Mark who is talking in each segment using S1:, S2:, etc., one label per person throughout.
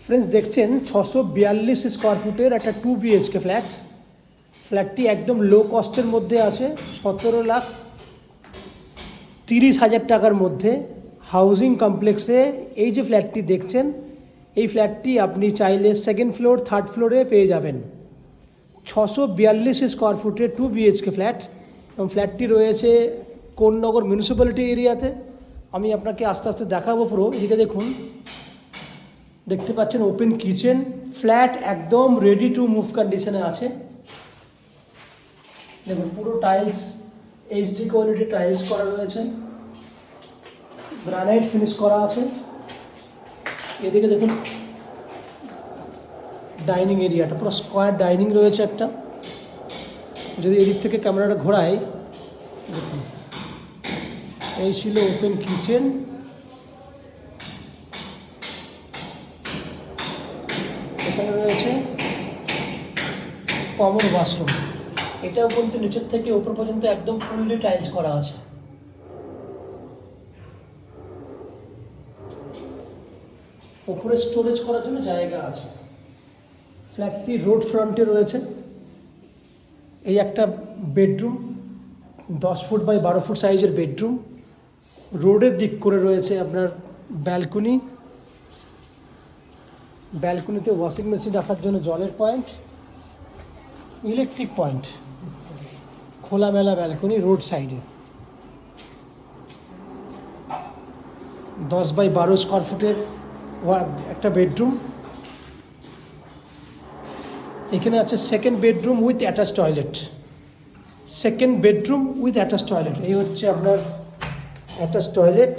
S1: Friends দেখছেন 642 square ফুটের একটা 2 BHK ফ্ল্যাট। ফ্ল্যাটটি একদম লো কস্টের মধ্যে আছে, 17,30,000 টাকার মধ্যে হাউজিং কমপ্লেক্সে। এই যে ফ্ল্যাটটি দেখছেন, এই ফ্ল্যাটটি আপনি চাইলে সেকেন্ড ফ্লোর, থার্ড ফ্লোরে পেয়ে যাবেন। 642 স্কোয়ার ফুটের 2 BHK ফ্ল্যাট, এবং ফ্ল্যাটটি রয়েছে কোন্নগর মিউনিসিপ্যালিটি এরিয়াতে। আমি আপনাকে আস্তে আস্তে দেখাবো পুরো। এদিকে দেখুন, দেখতে পাচ্ছেন ওপেন কিচেন। ফ্ল্যাট একদম রেডি টু মুভ কন্ডিশনে আছে। দেখুন পুরো টাইলস এইচডি কোয়ালিটি টাইলস করা রয়েছে, গ্রানাইট ফিনিশ করা আছে। এদিকে দেখুন ডাইনিং এরিয়াটা পুরো স্কোয়ার ডাইনিং রয়েছে একটা। যদি এদিক থেকে ক্যামেরাটা ঘোরাই, দেখুন এই ছিল ওপেন কিচেন। এখানে রয়েছে কমন ওয়াশরুম। এটাও কিন্তু নিচের থেকে উপর পর্যন্ত একদম ফুললি টাইলস করা আছে। উপরে স্টোরেজ করার জন্য জায়গা আছে। ফ্ল্যাটটি রোড ফ্রন্টে রয়েছে। এই একটা বেডরুম, 10 ফুট বাই 12 ফুট সাইজের বেডরুম। রোডের দিক করে রয়েছে আপনার ব্যালকনি। ব্যালকনিতে ওয়াশিং মেশিন রাখার জন্য জলের পয়েন্ট, ইলেকট্রিক পয়েন্ট, খোলামেলা ব্যালকনি রোড সাইডে। 10 বাই 12 স্কোয়ার ফুটের একটা বেডরুম। এখানে আছে second bedroom with attach toilet. Second bedroom with attach toilet, এই হচ্ছে আপনার অ্যাটাচ টয়লেট।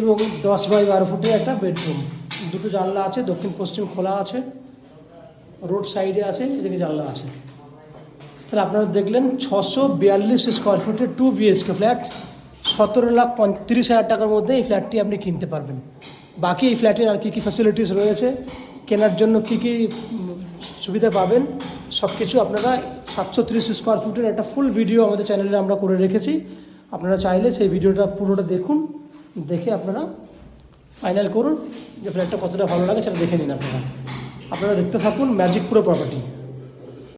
S1: এবং 10 বাই 12 ফুটের একটা বেডরুম। দুটো জানলা আছে, দক্ষিণ পশ্চিম খোলা আছে, রোড সাইডে আছে, এদিকে জানলা আছে। তাহলে আপনারা দেখলেন 642 স্কোয়ার ফুটের 2 BHK ফ্ল্যাট, 17,30,000 টাকার মধ্যে এই ফ্ল্যাটটি আপনি কিনতে পারবেন। বাকি এই ফ্ল্যাটের আর কী কী ফ্যাসিলিটিস রয়েছে, কেনার জন্য কী কী সুবিধা পাবেন, সব কিছু আপনারা 730 স্কোয়ার ফুটের একটা ফুল ভিডিও আমাদের চ্যানেলে আমরা করে রেখেছি। আপনারা চাইলে সেই ভিডিওটা পুরোটা দেখুন, দেখে আপনারা ফাইনাল করুন যে ফ্ল্যাটটা কতটা ভালো লাগে, সেটা দেখে নিন। আপনারা দেখতে থাকুন ম্যাজিক প্রো প্রপার্টি।